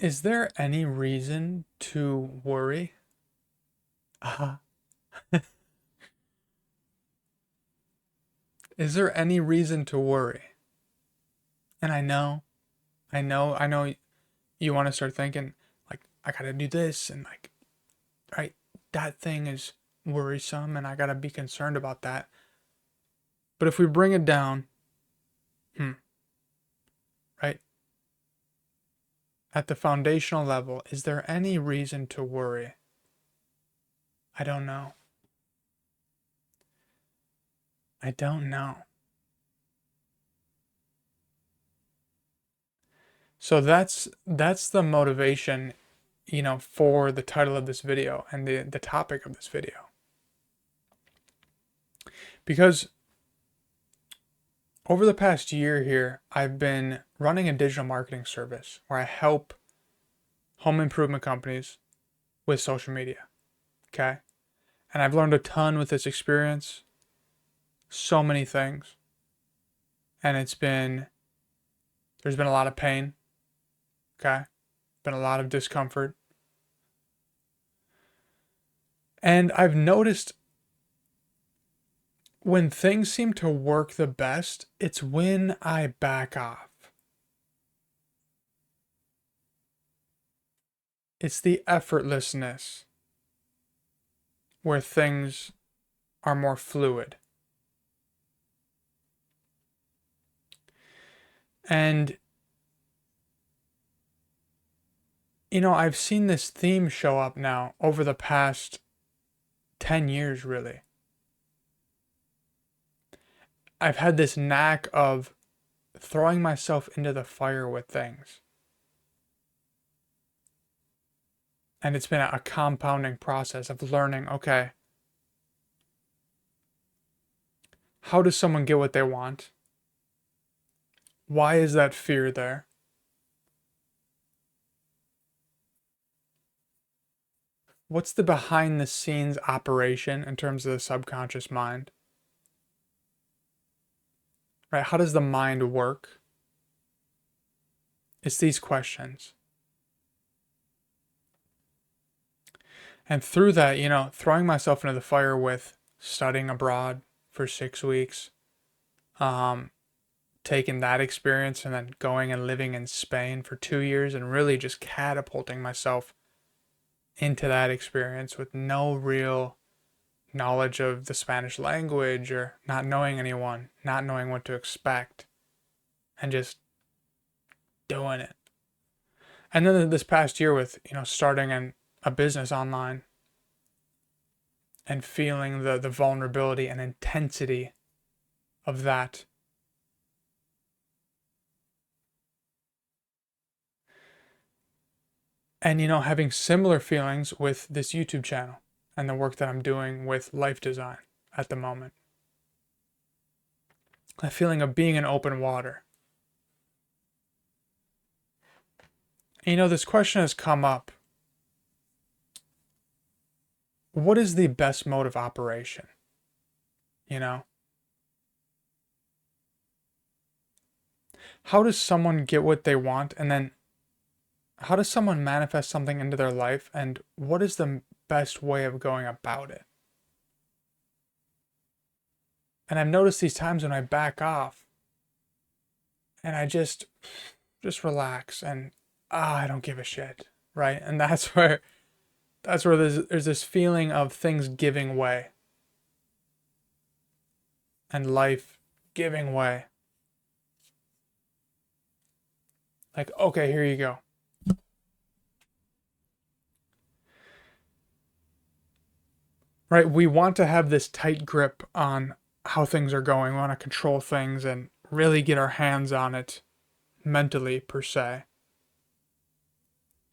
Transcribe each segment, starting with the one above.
Is there any reason to worry? Uh, is there any reason to worry? And I know you want to start thinking, like, I gotta do this, and like, right, that thing is worrisome, and I gotta be concerned about that. But if we bring it down, hmm, right, at the foundational level, is there any reason to worry? I don't know. I don't know. So that's the motivation, for the title of this video and the topic of this video. Because over the past year here, I've been running a digital marketing service where I help home improvement companies with social media. Okay. And I've learned a ton with this experience, so many things. And there's been a lot of pain. Okay. Been a lot of discomfort. And I've noticed when things seem to work the best, it's when I back off. It's the effortlessness where things are more fluid. And, I've seen this theme show up now over the past 10 years, really. I've had this knack of throwing myself into the fire with things. And it's been a compounding process of learning, okay, how does someone get what they want? Why is that fear there? What's the behind the scenes operation in terms of the subconscious mind? Right? How does the mind work? It's these questions. And through that, throwing myself into the fire with studying abroad for 6 weeks, um, taking that experience and then going and living in Spain for 2 years and really just catapulting myself into that experience with no real knowledge of the Spanish language or not knowing anyone, not knowing what to expect, and just doing it. And then this past year with, starting a business online and feeling the vulnerability and intensity of that. And, having similar feelings with this YouTube channel and the work that I'm doing with life design at the moment. That feeling of being in open water. This question has come up. What is the best mode of operation? How does someone get what they want, and then how does someone manifest something into their life, and what is the best way of going about it? And I've noticed these times when I back off and I just relax and I don't give a shit, right? And that's where there's this feeling of things giving way and life giving way. Like, okay, here you go. Right? We want to have this tight grip on how things are going. We want to control things and really get our hands on it mentally, per se.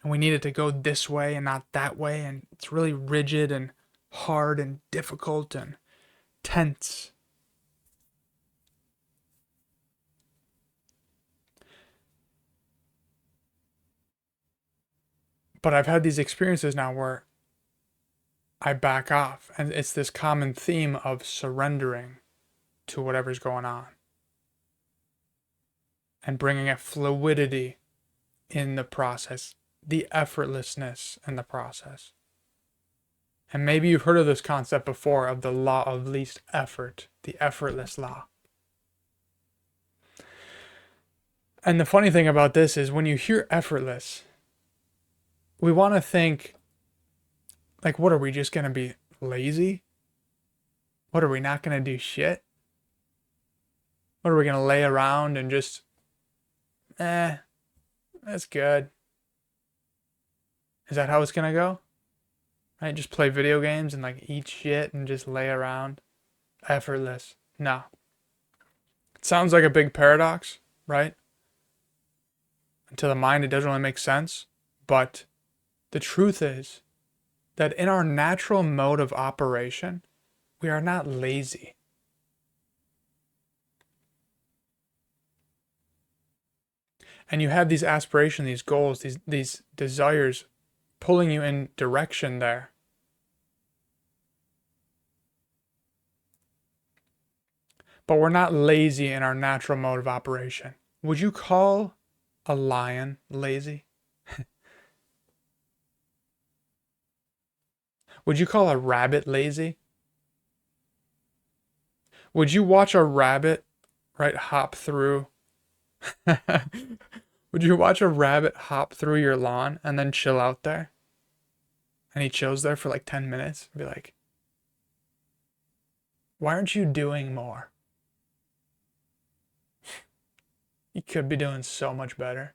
And we need it to go this way and not that way. And it's really rigid and hard and difficult and tense. But I've had these experiences now where I back off, and it's this common theme of surrendering to whatever's going on and bringing a fluidity in the process. the effortlessness in the process. And maybe you've heard of this concept before of the law of least effort, the effortless law. And the funny thing about this is when you hear effortless, we want to think, like, what are we just going to be lazy? What are we not going to do shit? What are we going to lay around and just, that's good. Is that how it's going to go? Right? Just play video games and like eat shit and just lay around. Effortless. No. It sounds like a big paradox, right? And to the mind, it doesn't really make sense. But the truth is that in our natural mode of operation, we are not lazy. And you have these aspirations, these goals, these desires pulling you in direction there. But we're not lazy in our natural mode of operation. Would you call a lion lazy? Would you call a rabbit lazy? Would you watch a rabbit, right, hop through? Would you watch a rabbit hop through your lawn and then chill out there? And he chills there for like 10 minutes and be like, why aren't you doing more? You could be doing so much better.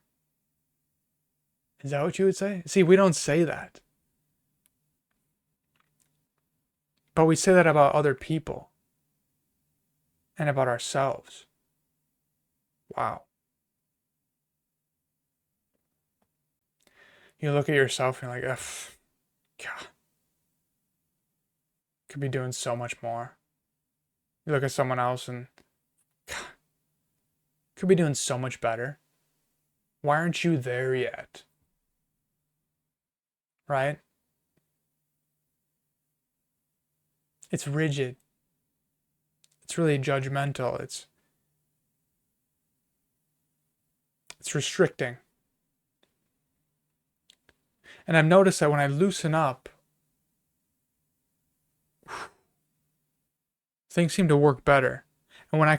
Is that what you would say? See, we don't say that. But we say that about other people and about ourselves. Wow. You look at yourself and you're like, ugh, God, could be doing so much more. You look at someone else and, God, could be doing so much better. Why aren't you there yet? Right? It's rigid. It's really judgmental. It's restricting. And I've noticed that when I loosen up, things seem to work better. And when I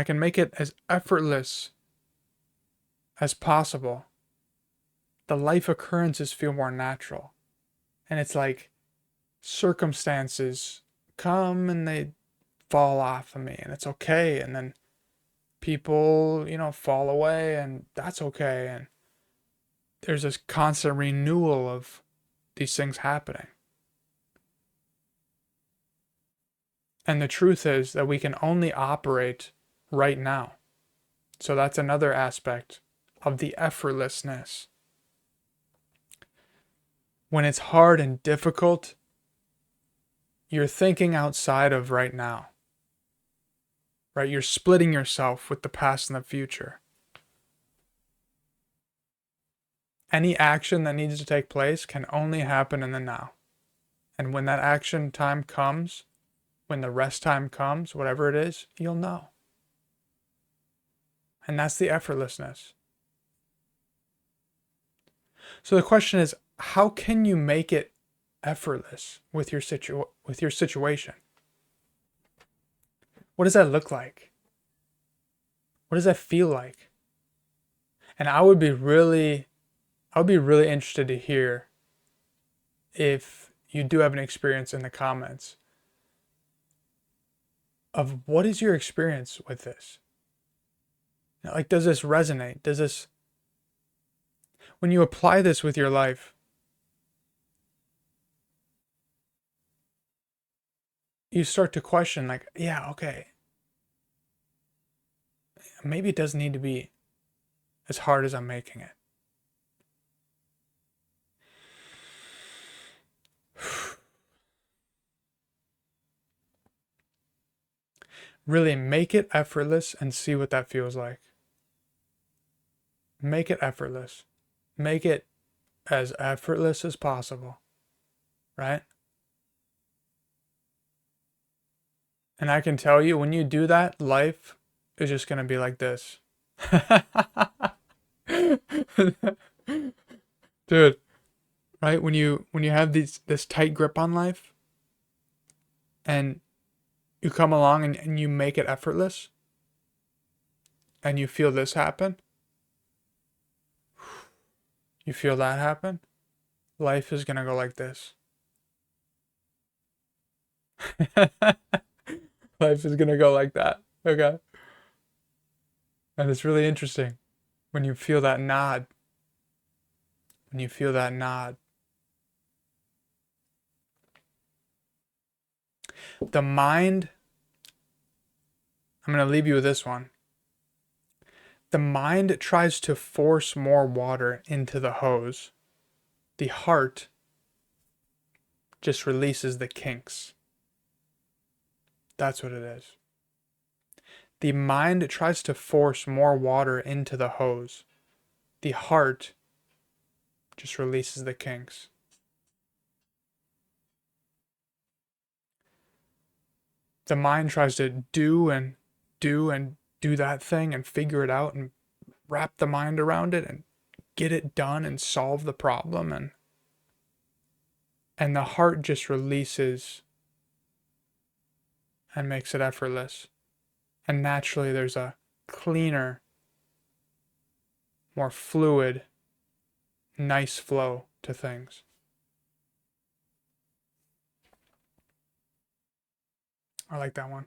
can make it as effortless as possible, the life occurrences feel more natural. And it's like circumstances come and they fall off of me and it's okay. And then people, fall away and that's okay. And there's this constant renewal of these things happening. And the truth is that we can only operate right now. So that's another aspect of the effortlessness. When it's hard and difficult, you're thinking outside of right now. Right? You're splitting yourself with the past and the future. Any action that needs to take place can only happen in the now. And when that action time comes, when the rest time comes, whatever it is, you'll know. And that's the effortlessness. So the question is, how can you make it effortless with your situation? What does that look like? What does that feel like? And I would be really interested to hear if you do have an experience in the comments of what is your experience with this? Like, does this resonate? When you apply this with your life, you start to question, like, yeah, okay, maybe it doesn't need to be as hard as I'm making it. Really make it effortless and see what that feels like. Make it effortless. Make it as effortless as possible. Right? And I can tell you, when you do that, life is just going to be like this. Dude, right? When you have this tight grip on life and you come along and you make it effortless and you feel this happen, you feel that happen, life is gonna go like this. Life is gonna go like that. Okay. And it's really interesting when you feel that nod. When you feel that nod. The mind, I'm gonna leave you with this one. The mind tries to force more water into the hose. The heart just releases the kinks. That's what it is. The mind tries to force more water into the hose. The heart just releases the kinks. The mind tries to do that thing and figure it out and wrap the mind around it and get it done and solve the problem, and the heart just releases and makes it effortless. And naturally there's a cleaner, more fluid, nice flow to things. I like that one.